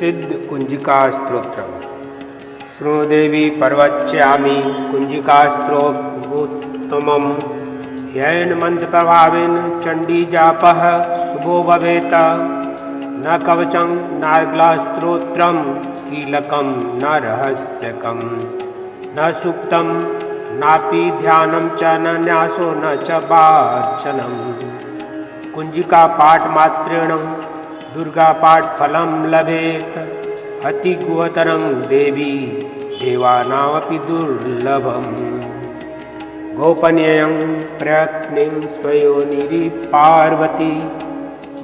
सुप्रसिद्ध कुंजिका स्तोत्रम। श्रोदेवी प्रवक्ष्यामि कुंजिका स्तोत्रोत्तमम्। येन मंत्र प्रभावेन चंडी जापः शुभो भवेत्। न कवचं नार्गलास्त्रोत्रं कीलकं न रहस्यकं न सूक्तं नापि ध्यानं च न न्यासो न च वार्चनम्। कुंजिका पाठ मात्रेण दुर्गा पाठ फलं लभेत। अति गुहतरं देवी देवानामपि दुर्लभम्। गोपनीयं प्रयत्नं स्वयोनिरि पार्वती।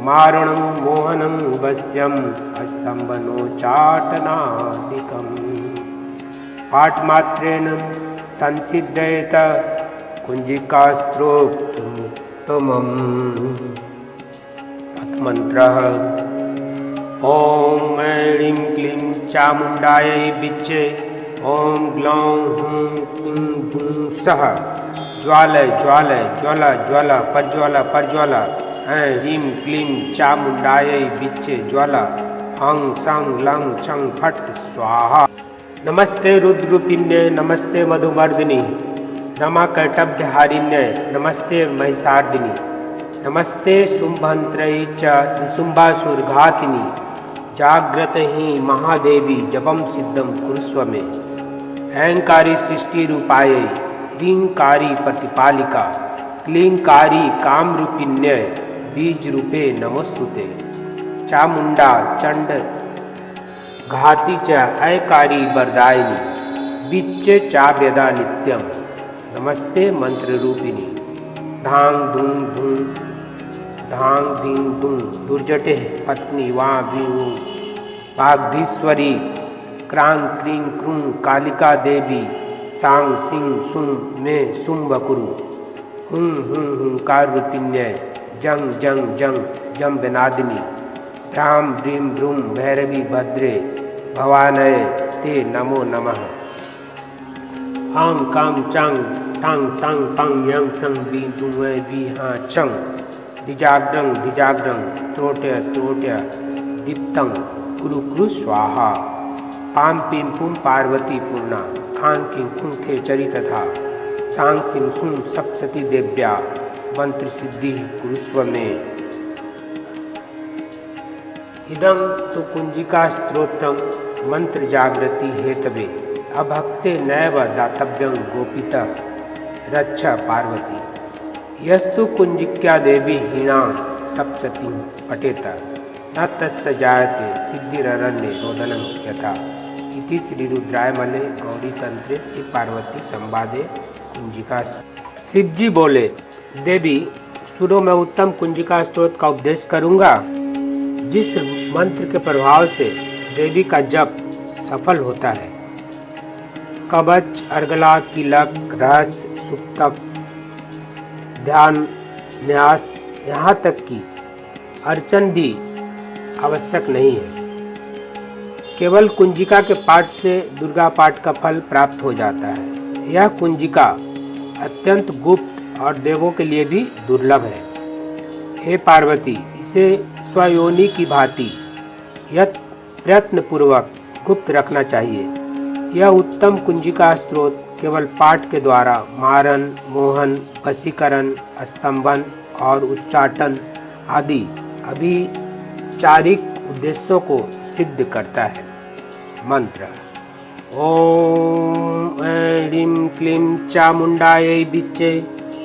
मारणं मोहनं वश्यं स्तम्भनोच्चाटनादिकम्। पाठमात्रेण संसिद्धयेत कुंजिका स्तोत्रमुत्तमम्। मंत्रः ॐ ऐं क्लीं चामुण्डायै विच्चे। ॐ ग्लौं हूं क्लीं जूं सः ज्वालय ज्वालय ज्वल ज्वल प्रज्वल प्रज्वल। ऐं ह्रीं क्लीं चामुण्डायै विच्चे ज्वल। हं सं लं छं फट् स्वाहा। नमस्ते रुद्ररूपिण्ये नमस्ते मधुमर्दिनी। नमः कैटभ्यहारिण्ये नमस्ते महिषार्दिनी। नमस्ते शुम्भन्त्रये च निशुम्भासुरघातिनी। जाग्रतहि महादेवी जपं सिद्धं कुरुष्व मे। ऐंकारी सृष्टिरूपायै ह्रींकारी प्रतिपालिका। क्लींकारी कामरूपिण्यै बीजरूपे नमोस्तुते। चामुण्डा चण्ड घाती च ऐकारी वरदायिनी। विच्चे चाव्यदा नित्यं नमस्ते मंत्ररूपिणी। धांग धूं धूं धांग धीं धूं दुर्जटे पत्नी वां वीं वाग्धीश्वरी। क्रां क्रीं क्रूं कालिका देवी। सांग सिंह सुं मे शुंभकुरु। हुं हुं हुंकार रूपिण्यै जंग जंग जंग जम विनादिनी। भ्रां भ्रीं भ्रूं भैरवी भद्रे भवानये ते नमो नमः। आं कां चां टांग टांग पांग यं सं बी दुए बी हाँ चंग। दिजाग्रं दिजाग्रं त्रोट्य त्रोट्य दीप्तं कुरु कुरु स्वाहा। पाम पीम पुम पार्वती पूर्णा। खां किं खुं खेचरी तथा। सांग सिंह सुं सप्तशती देव्या मंत्र सिद्धि कुरुष्व मे। इदं तु कुंजिका स्तोत्रं मंत्र जागृति हेतवे। अभक्ते नैव दातव्यं गोपितः रक्ष पार्वती। यस्तु कुंजिक्या देवी हीणां सप्तशतीं पठेत न तस्य जायते सिद्धिररण्ये रोदनं यथा। इति श्री रुद्रायमणे गौरी तंत्रे शिव पार्वती संवादे कुंजिका। शिव जी बोले, देवी शुरू में उत्तम कुंजिका स्तोत्र का उपदेश करूंगा। जिस मंत्र के प्रभाव से देवी का जप सफल होता है। कवच अर्गला कीलक रहस्य सुक्तक ध्यान न्यास यहाँ तक कि अर्चन भी आवश्यक नहीं है। केवल कुंजिका के पाठ से दुर्गा पाठ का फल प्राप्त हो जाता है। यह कुंजिका अत्यंत गुप्त और देवों के लिए भी दुर्लभ है। हे पार्वती, इसे स्वयोनि की भांति प्रयत्नपूर्वक गुप्त रखना चाहिए। यह उत्तम कुंजिका स्तोत्र केवल पाठ के द्वारा मारण, मोहन, वशीकरण, स्तंभन और उच्चाटन आदि अभिचारिक उद्देश्यों को सिद्ध करता है। मंत्र ओम ऐं ह्रीं क्लीं चामुण्डायै विच्चे।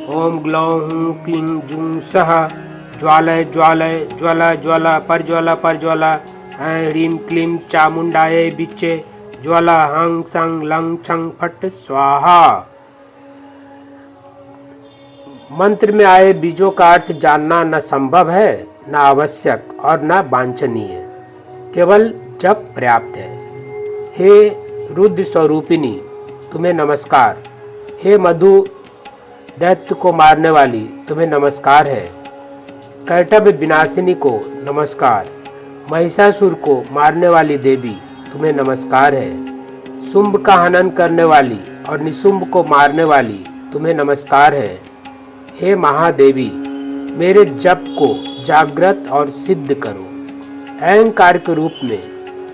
ओम ग्लौं हूं क्लीं जूं सः ज्वालय ज्वालय ज्वल ज्वल प्रज्वल प्रज्वल। ऐं ह्रीं क्लीं चामुण्डायै विच्चे ज्वल हं सं लं छं फट् स्वाहा। मंत्र में आए बीजों का अर्थ जानना न संभव है, न आवश्यक और न वांछनीय। केवल जप पर्याप्त है। हे रुद्र स्वरूपिणी, तुम्हें नमस्कार। हे मधु दैत्य को मारने वाली, तुम्हें नमस्कार है। कैटभ विनाशिनी को नमस्कार। महिषासुर को मारने वाली देवी, तुम्हें नमस्कार है। शुंभ का हनन करने वाली और निशुंभ को मारने वाली, तुम्हें नमस्कार है। हे महादेवी, मेरे जप को जागृत और सिद्ध करो। अहंकार के रूप में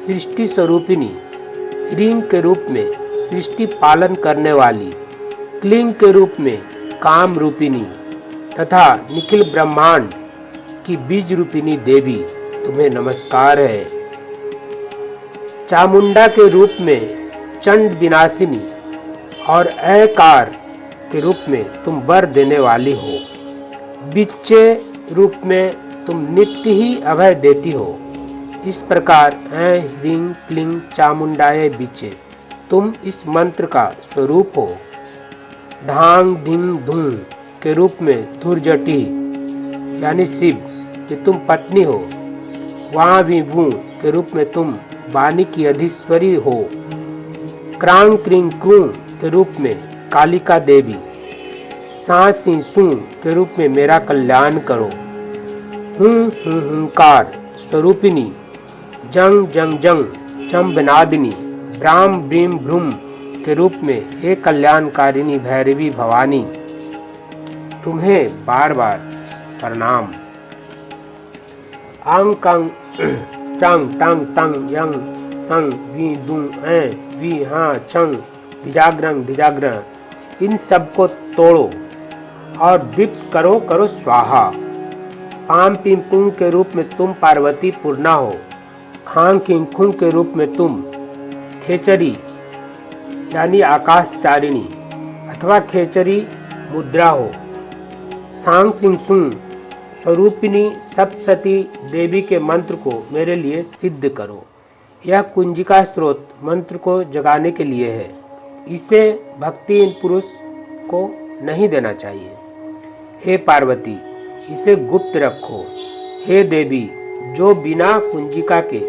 सृष्टि स्वरूपिणी, ह्रीं के रूप में सृष्टि पालन करने वाली, क्लीं के रूप में काम रूपिणी तथा निखिल ब्रह्मांड की बीज रूपिणी देवी तुम्हें नमस्कार है। चामुंडा के रूप में चंड विनाशिनी और ऐकार के रूप में तुम वर देने वाली हो। बिच्चे रूप में तुम नित्य ही अभय देती हो। इस प्रकार ऐ ह्रीं क्लीं चामुंडाय बिच्चे तुम इस मंत्र का स्वरूप हो। धांग धिंग धूं के रूप में धुर्जटी यानी शिव कि तुम पत्नी हो। वां विभू के रूप में तुम वाणी की अधीश्वरी हो। क्रांग क्रीं क्रूं के रूप में कालिका देवी। सा सी सू के रूप में मेरा कल्याण करो। हुंकार स्वरूपिणी, जंग जंग जंग जम्बनादिनी, ब्राम ब्रीम भ्रूम के रूप में हे कल्याणकारिणी भैरवी भवानी तुम्हें बार बार प्रणाम। आंग कंग चंग टंग तंग यंग संग वी दुं ऐ वी हाँ चंग दिजाग्रंग दिजाग्रह इन सब को तोड़ो और दीप्त करो करो स्वाहा। पाम पिम पुंग के रूप में तुम पार्वती पूर्णा हो। खांग किंग खुंग के रूप में तुम खेचरी यानी आकाशचारिणी अथवा खेचरी मुद्रा हो। सांग सिंह सुंग स्वरूपिणी सप्तसती देवी के मंत्र को मेरे लिए सिद्ध करो। यह कुंजिका स्त्रोत मंत्र को जगाने के लिए है। इसे भक्तिहीन पुरुष को नहीं देना चाहिए। हे पार्वती, इसे गुप्त रखो। हे देवी, जो बिना कुंजिका के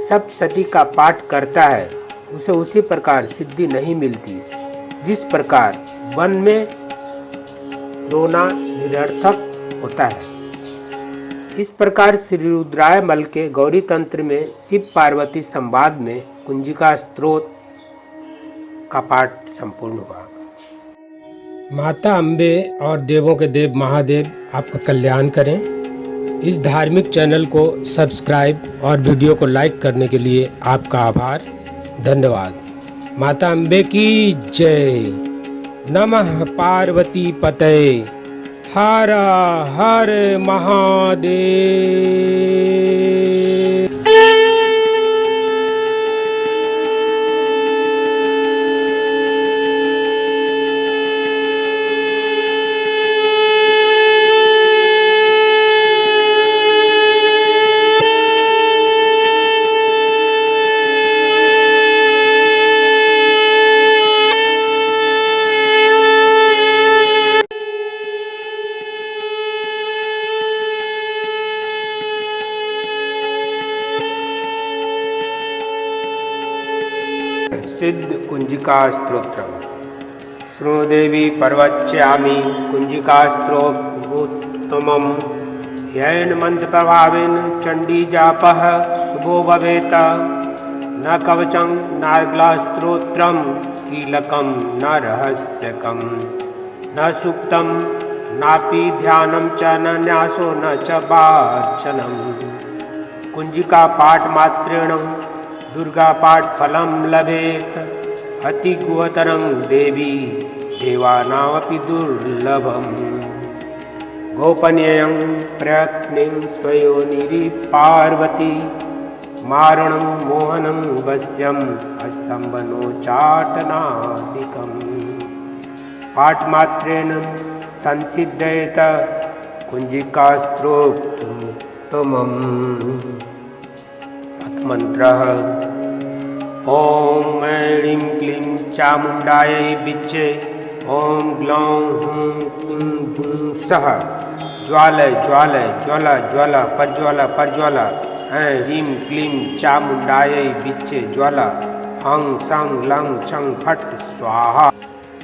सप्तसती का पाठ करता है उसे उसी प्रकार सिद्धि नहीं मिलती जिस प्रकार वन में रोना निरर्थक होता है। इस प्रकार श्री रुद्राय मल के गौरी तंत्र में शिव पार्वती संवाद में कुंजिका स्त्रोत का पाठ संपूर्ण हुआ। माता अम्बे और देवों के देव महादेव आपका कल्याण करें। इस धार्मिक चैनल को सब्सक्राइब और वीडियो को लाइक करने के लिए आपका आभार, धन्यवाद। माता अम्बे की जय। नमः पार्वती पतये। हर हर महादेव। सिद्ध कुंजिका स्तोत्रम। श्रोदेवी पर्वच्यामि कुंजिका स्तोत्रोत्तमम्। येन मंत्र प्रभावेन चंडी जापः शुभो भवेत। न कवचं नार्गला स्तोत्रम कीलकं न रहस्यकं न सूक्तं नापि ध्यानं च न न्यासो न च वाचनं। कुंजिका पाठ मात्रेण दुर्गा पाठ फलं लभेत। अति गुहतरं देवी देवानामपि दुर्लभम्। गोपनीयं प्रयत्नेन स्वयोनिरि पार्वती। मारणं मोहनं वश्यं स्तम्भनो चाटनादिकम्। पाठमात्रेण संसिद्धयेत कुंजिका स्तोत्रमुत्तमम्। मंत्रः ओम ऐं क्लीं चामुंडायै बिच्चे। ओम ग्लौं हूं क्लीं जूं सः। ज्वालय ज्वालय ज्वाला ज्वाला प्रज्वाला प्रज्वाला। ऐं ह्रीं क्लीं चामुंडायै बिच्चे ज्वाला। हं सं लं छं फट् स्वाहा।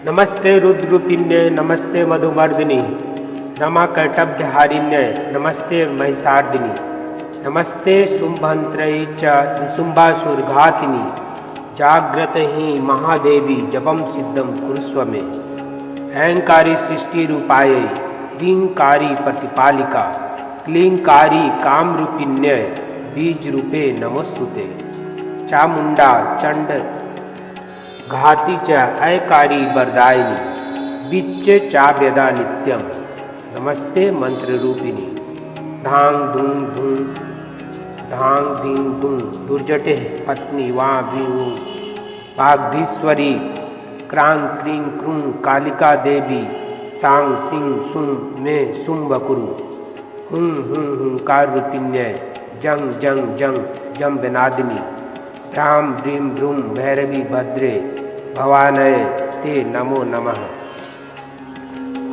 नमस्ते रुद्ररूपिण्ये नमस्ते मधुमर्दिनी। नमः कैटभ्यहारिण्ये नमस्ते महिषार्दिनी। नमस्ते शुंभंत्रये च निशुंभासुरघातिनी। जाग्रत ही महादेवी जपम सिद्धम कुरुस्व मे। ऐंकारी सृष्टि रूपायै ह्रींकारी प्रतिपालिका। क्लींकारी कामरूपिण्यै बीज रूपे नमोस्तुते। चामुंडा चंड घाती च ऐकारी वरदायिनी बिच्चे चाव्यदा नित्यम नमस्ते मंत्र रूपिणी धांग धूं धूं धांग दीं दूं दुर्जटे पत्नी वां विऊ वाग्धीश्वरी क्रां क्रीं क्रूं कालिका देवी सांग सिंह सुं मे सुंबकुरु हुं हुं हुंकार रूपिण्य जंग जंग जंग जम विनादिनी भ्राम ब्रीं ब्रूं भैरवी भद्रे भवानय ते नमो नमः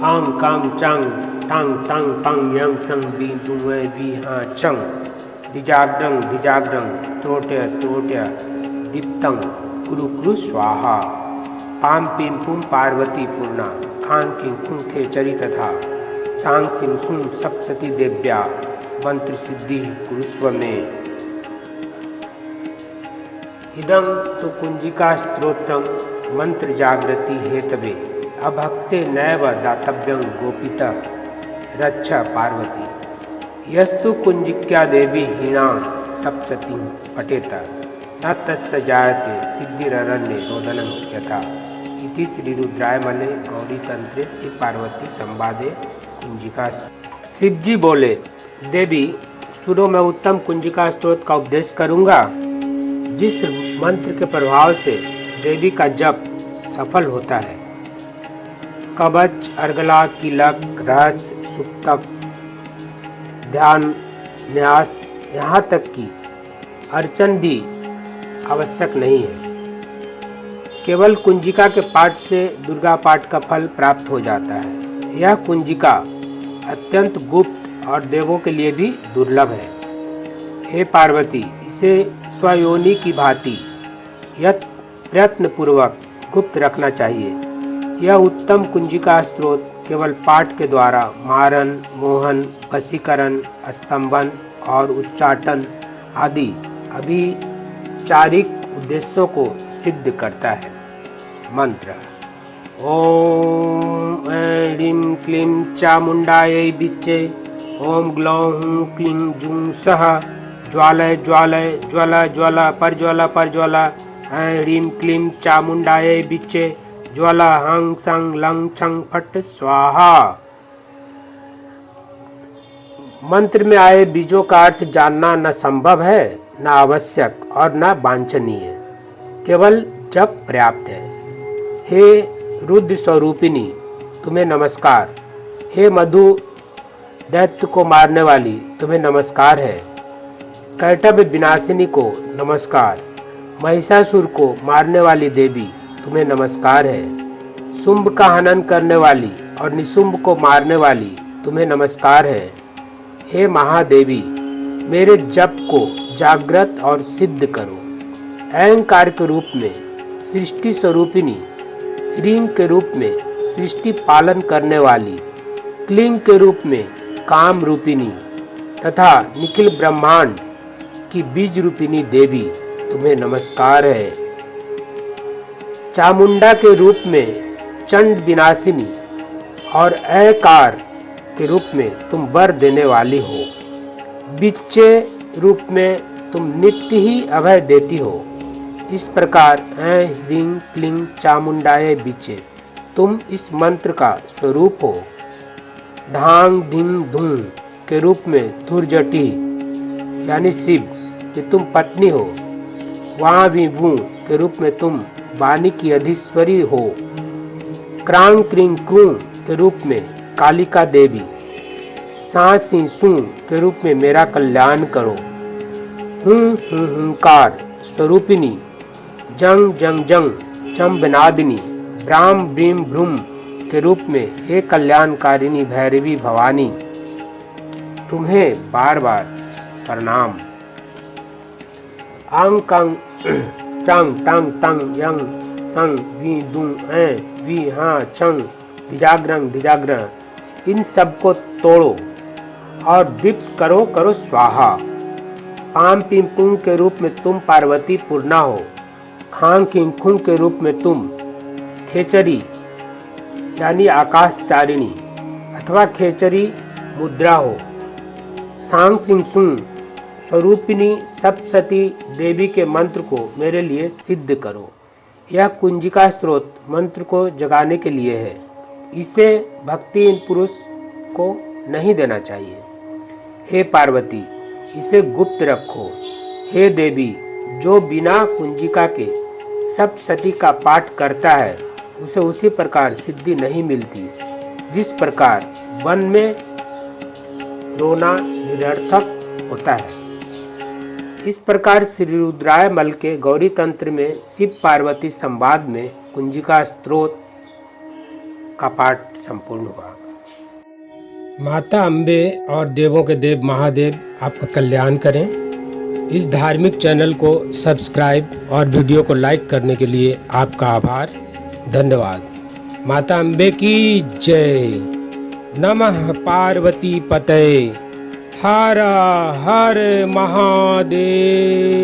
आंग कांग चांग टांग टांग पांग यंग संग बी दुए बी हाँ चंग दिजाग्रंग दिजाग्रंग त्रोट्य त्रोट्य दीप्तं कुरु कुरु स्वाहा पाम पीम पुम पार्वती पूर्णा खां किं खुं खेचरी तथा सांग सिंह सुं सप्तती देव्या मंत्र सिद्धि कुरुस्व में इदं तो कुंजिका स्तोत्रं मंत्र जागृति हेतवे अभक्ते नैव दातव्यं गोपितः रक्षा पार्वती यस्तु कुंजिक्या देवी हीणां सप्ततीं पठेत न तस्य जायते सिद्धिररण्ये रोदनं यथा इति श्री रुद्रायमले गौरी तंत्रे शिव पार्वती संवादे कुंजिका। शिव जी बोले, देवी सुनो, मैं उत्तम कुंजिका स्तोत्र का उपदेश करूंगा। जिस मंत्र के प्रभाव से देवी का जप सफल होता है, कवच, अर्गला, कीलक, रहस्य, सुक्तक, ध्यान, न्यास, यहाँ तक कि अर्चन भी आवश्यक नहीं है। केवल कुंजिका के पाठ से दुर्गा पाठ का फल प्राप्त हो जाता है। यह कुंजिका अत्यंत गुप्त और देवों के लिए भी दुर्लभ है। हे पार्वती, इसे स्वयोनि की भांति यत् प्रयत्न पूर्वक गुप्त रखना चाहिए। यह उत्तम कुंजिका स्त्रोत केवल पाठ के द्वारा मारन, मोहन, वशीकरण, स्तंभन और उच्चाटन आदि अभिचारिक उद्देश्यों को सिद्ध करता है। मंत्र ओम ऐं ह्रीं क्लीं चामुंडायै विच्चे ओम ग्लौं हूं क्लीं जूं सः ज्वालय ज्वालय ज्वला ज्वला परज्वला परज्वला ऐं ह्रीं क्लीं चामुंडायै विच्चे ज्वला हंग संग लंग छंग फट स्वाहा। मंत्र में आए बीजों का अर्थ जानना न संभव है, न आवश्यक और न वांछनीय, केवल जप पर्याप्त है। हे रुद्र स्वरूपिणी, तुम्हें नमस्कार। हे मधु दैत्य को मारने वाली, तुम्हें नमस्कार है। कैटभ विनाशिनी को नमस्कार। महिषासुर को मारने वाली देवी, तुम्हें नमस्कार है। शुंभ का हनन करने वाली और निशुंभ को मारने वाली, तुम्हें नमस्कार है। हे महादेवी, मेरे जप को जागृत और सिद्ध करो। अहंकार के रूप में सृष्टि स्वरूपिणी, ह्रीं के रूप में सृष्टि पालन करने वाली, क्लीं के रूप में काम रूपिणी तथा निखिल ब्रह्मांड की बीज रूपिणी देवी, तुम्हें नमस्कार है। चामुंडा के रूप में चंड विनाशिनी और अहंकार के रूप में तुम वर देने वाली हो। बिच्चे रूप में तुम नित्य ही अभय देती हो। इस प्रकार ऐं ह्रीं क्लीं चामुंडायै बिच्चे तुम इस मंत्र का स्वरूप हो। धांग धीं धूं के रूप में धुर्जटी यानी शिव कि तुम पत्नी हो। वां विभू के रूप में तुम वाणी की अधीश्वरी हो। क्रां क्रीं क्रूं के रूप में कालिका देवी। सांसी सुं के रूप में मेरा कल्याण करो। हुंकार स्वरूपिणी, जंग जंग जंग जम विनादिनी, ब्राम ब्रीम भ्रूम के रूप में हे कल्याणकारिणी भैरवी भवानी, तुम्हें बार बार प्रणाम। आंग कंग चंग टंग तंग यंग संग वी दुं ऐ वी हाँ छंग दिजाग्रंग दिजाग्रह, इन सब को तोड़ो और दीप्त करो करो स्वाहा। पाम पीम पुंग के रूप में तुम पार्वती पूर्णा हो। खांग किंग खुंग के रूप में तुम खेचरी यानी आकाशचारिणी अथवा खेचरी मुद्रा हो। सांग सिंह सुंग स्वरूपिणी सप्तशती देवी के मंत्र को मेरे लिए सिद्ध करो। यह कुंजिका स्त्रोत मंत्र को जगाने के लिए है। इसे भक्तिहीन पुरुष को नहीं देना चाहिए। हे पार्वती, इसे गुप्त रखो। हे देवी, जो बिना कुंजिका के सप्तशती का पाठ करता है उसे उसी प्रकार सिद्धि नहीं मिलती जिस प्रकार वन में रोना निरर्थक होता है। इस प्रकार श्री रुद्रायमल के गौरी तंत्र में शिव पार्वती संवाद में कुंजिका स्तोत्र का पाठ संपूर्ण हुआ। माता अम्बे और देवों के देव महादेव आपका कल्याण करें। इस धार्मिक चैनल को सब्सक्राइब और वीडियो को लाइक करने के लिए आपका आभार। धन्यवाद। माता अम्बे की जय। नमः पार्वती पतये। हर हर महादेव।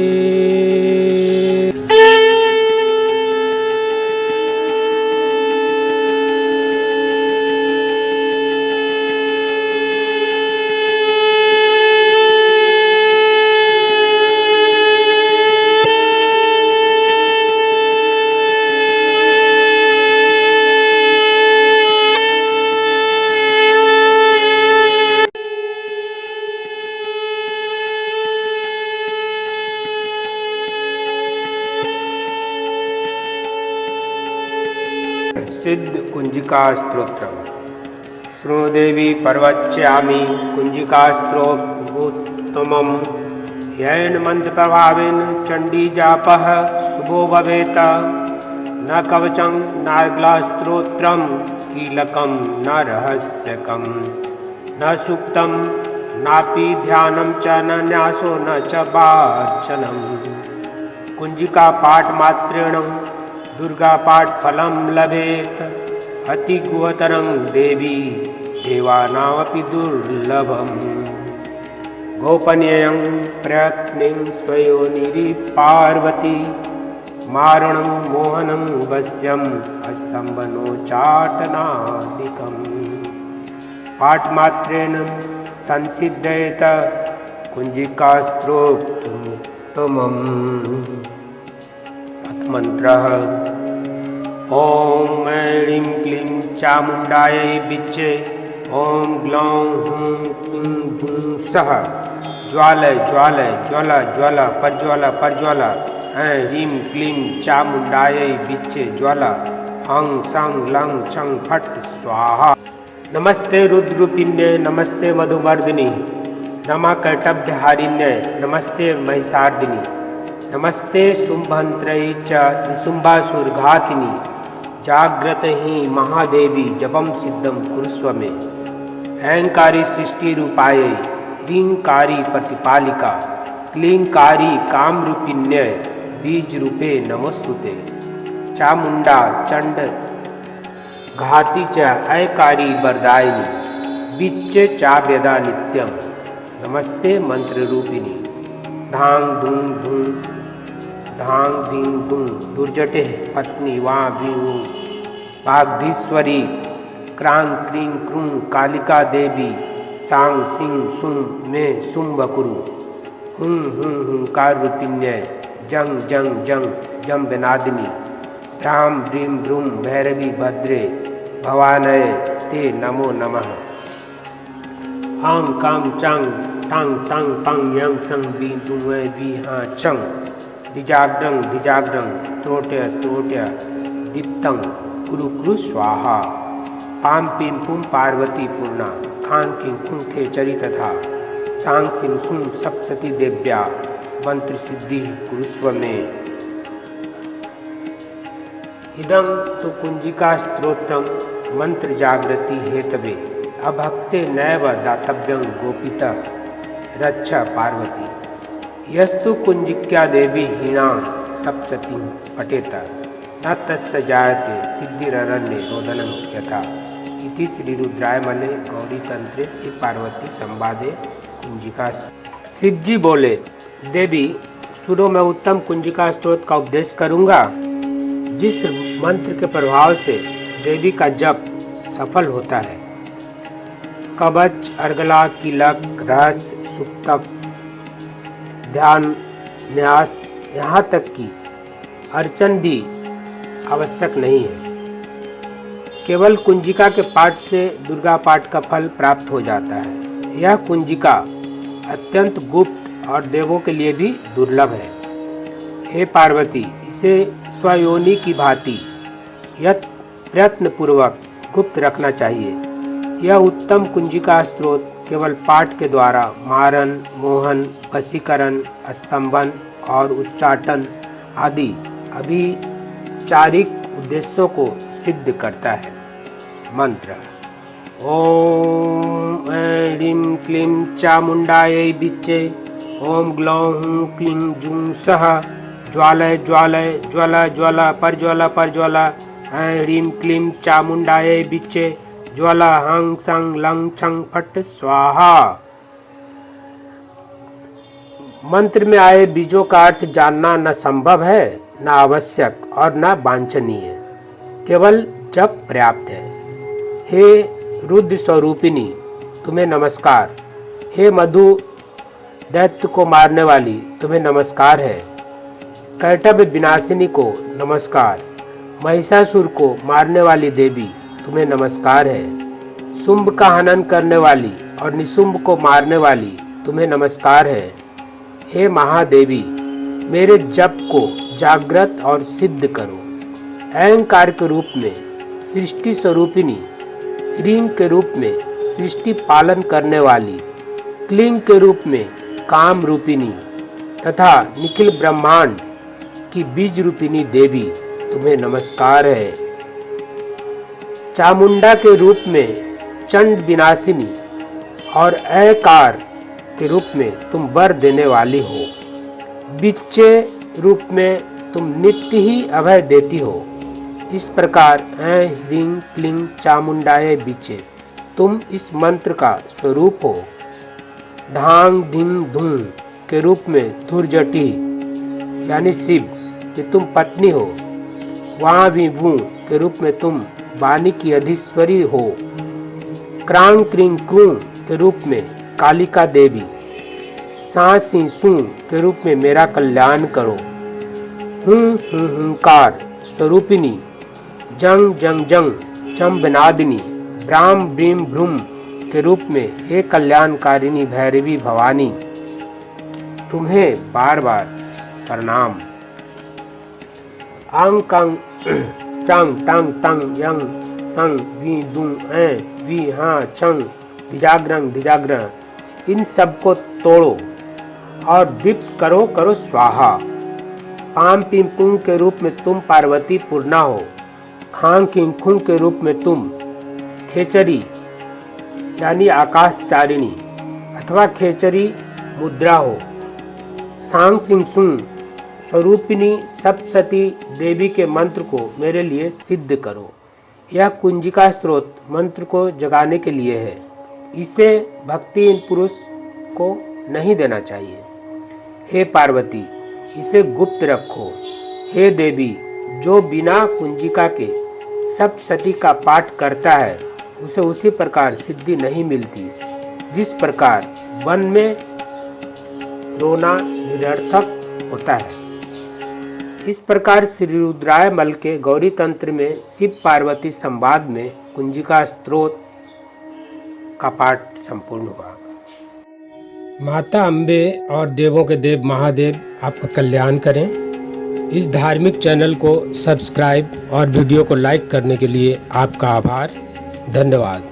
सिद्ध कुंजिका स्तोत्रम। श्रोदेवी पर्वच्यामि कुंजिका स्तोत्रोत्तमम्। येन मंत्र प्रभावेन चंडी जापः शुभो भवेत्। न कवचं नार्गला स्तोत्रम कीलकं न रहस्यकं न सूक्तं नापि ध्यानं च न न्यासो न च वार्चनं। कुंजिका पाठ मात्रेण दुर्गा पाठ फलम लभेत। अति गुहतरं देवी देवानामपि दुर्लभम्। गोपनीयं प्रयत्नं स्वयोनिरि पार्वती। मारणं मोहनं वश्यं स्तम्भनोच्चाटनादिकम्। पाठमात्रेण संसिद्धयेत कुंजिका स्तोत्रमुत्तमम्। मंत्रः ओम ऐं क्लीं चामुंडायै विच्चे। ओम ग्लौं हूं क्लीं जूं सः। ज्वालय ज्वालय ज्वाला ज्वाला प्रज्वाला प्रज्वाला। ऐं ह्रीं क्लीं चामुंडायै विच्चे ज्वाला। हं सं लं छं फट् स्वाहा। नमस्ते रुद्ररूपिण्ये नमस्ते मधुमर्दिनी। नमः कैटभ्यहारिण्ये नमस्ते महिषार्दिनी। नमस्ते शुंभंत्रये च निशुंभासुरघातिनी। जाग्रत ही महादेवी जपम सिद्धम कुरुस्व मे। ऐंकारी सृष्टि रूपायै ह्रींकारी प्रतिपालिका। क्लींकारी कामरूपिण्ये बीज रूपे नमोस्तुते। चामुंडा चंड घाती च ऐकारी वरदायिनी। बिच्चे चाव्यदा नित्यम। नमस्ते मंत्र रूपिणी। धांग धूं धूं धांग दीं दूं दुर्जटे पत्नी वां वीं वाग्धीश्वरी। क्रां क्रीं क्रूं कालिका देवी। सांग सिंह सुं में शुंभकुरु। हुं हुं हुंकार रूपिण्य जंग जंग जंग जम विनादिनी। भ्रां भ्रीं भ्रूं भैरवी भद्रे भवानये ते नमो नमः। आं कां चां टांग टांग पांग यंग संग बी दुए बी हाँ चंग। दिजाग्रं दिजाग्रं त्रोट्य त्रोट्य दीप्तं कुरु कुरु स्वाहा। पाम पीम पुम पार्वती पूर्णा। खान किं खुं खेचरी तथा। सांग सिंह सुं सप्तशती देव्या मंत्र सिद्धि कुरुस्व मे। इदं तु कुंजिका स्तोत्रं मंत्र जागृति हेतवे। अभक्ते नैव दातव्यं गोपितः रक्षा पार्वती। यस्तु कुंजिक्या देवी हीणां सप्तशतीं पठेत न तस्य जायते सिद्धिररण्ये रोदनं यथा। इति श्री रुद्रायमले गौरी तंत्रे शिव पार्वती संवादे कुंजिका। शिवजी बोले, देवी शुरू में उत्तम कुंजिका स्तोत्र का उपदेश करूंगा जिस मंत्र के प्रभाव से देवी का जप सफल होता है। कवच अर्गला कीलक रहस्य सुक्तक ध्यान, न्यास, यहाँ तक कि अर्चन भी आवश्यक नहीं है। केवल कुंजिका के पाठ से दुर्गा पाठ का फल प्राप्त हो जाता है। यह कुंजिका अत्यंत गुप्त और देवों के लिए भी दुर्लभ है। हे पार्वती, इसे स्वयोनि की भांति प्रयत्नपूर्वक गुप्त रखना चाहिए। यह उत्तम कुंजिका स्त्रोत केवल पाठ के द्वारा मारन, मोहन, वशीकरण, स्तंभन और उच्चाटन आदि अभिचारिक उद्देश्यों को सिद्ध करता है। मंत्र: ओम ऐं ह्रीं क्लीं चामुंडायै विच्चे। ओम ग्लौं हूं क्लीं जूं सः। ज्वालय ज्वालय ज्वला ज्वला परज्वला परज्वला। ऐं ह्रीं क्लीं चामुंडायै विच्चे। ज्वला हं सं लं छं फट स्वाहा। मंत्र में आए बीजों का अर्थ जानना न संभव है, न आवश्यक और न वांछनीय, केवल जप पर्याप्त है। हे रुद्र स्वरूपिणी, तुम्हें नमस्कार। हे मधु दैत्य को मारने वाली, तुम्हें नमस्कार है। कैटभ विनाशिनी को नमस्कार। महिषासुर को मारने वाली देवी, तुम्हें नमस्कार है। शुंभ का हनन करने वाली और निशुंभ को मारने वाली, तुम्हें नमस्कार है। हे महादेवी, मेरे जप को जागृत और सिद्ध करो। अहंकार के रूप में सृष्टि स्वरूपिणी, ह्रीं के रूप में सृष्टि पालन करने वाली, क्लीं के रूप में काम रूपिणी तथा निखिल ब्रह्मांड की बीज रूपिणी देवी, तुम्हें नमस्कार है। चामुंडा के रूप में चंड विनाशिनी और अकार के रूप में तुम वर देने वाली हो। बिच्चे रूप में तुम नित्य ही अभय देती हो। इस प्रकार ऐं ह्रीं क्लीं चामुंडायै बिच्चे तुम इस मंत्र का स्वरूप हो। धांग धिंग धूं के रूप में धुर्जटी यानी शिव कि तुम पत्नी हो। वां विभू के रूप में तुम वाणी की अधीश्वरी हो। क्रांग क्रीं क्रूं के रूप में कालिका देवी। सा सी सू के रूप में मेरा कल्याण करो। हुंकार स्वरूपिणी, जंग जंग जंग जम्बनादिनी, ब्राम ब्रीम भ्रूम के रूप में हे कल्याणकारिणी भैरवी भवानी, तुम्हें बार बार प्रणाम। आंग कंग चंग टंग तंग यंग संग वी दुं ऐ वी हाँ छंग धिजाग्रंग धिजाग्रह, इन सब को तोड़ो और दीप्त करो करो स्वाहा। पाम पिम पुंग के रूप में तुम पार्वती पूर्णा हो। खांग किंग खुंग के रूप में तुम खेचरी यानी आकाशचारिणी अथवा खेचरी मुद्रा हो। सांग सिंह सुंग स्वरूपिणी सप्तसती देवी के मंत्र को मेरे लिए सिद्ध करो। यह कुंजिका स्त्रोत मंत्र को जगाने के लिए है। इसे भक्तिहीन पुरुष को नहीं देना चाहिए। हे पार्वती, इसे गुप्त रखो। हे देवी, जो बिना कुंजिका के सप्तसती का पाठ करता है उसे उसी प्रकार सिद्धि नहीं मिलती जिस प्रकार वन में रोना निरर्थक होता है। इस प्रकार श्री रुद्राय मल के गौरी तंत्र में शिव पार्वती संवाद में कुंजिका स्त्रोत का पाठ संपूर्ण हुआ। माता अम्बे और देवों के देव महादेव आपका कल्याण करें। इस धार्मिक चैनल को सब्सक्राइब और वीडियो को लाइक करने के लिए आपका आभार। धन्यवाद।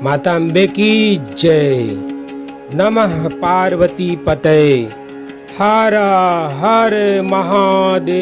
माता अम्बे की जय। नमः पार्वती पतये। हर हर महादेव।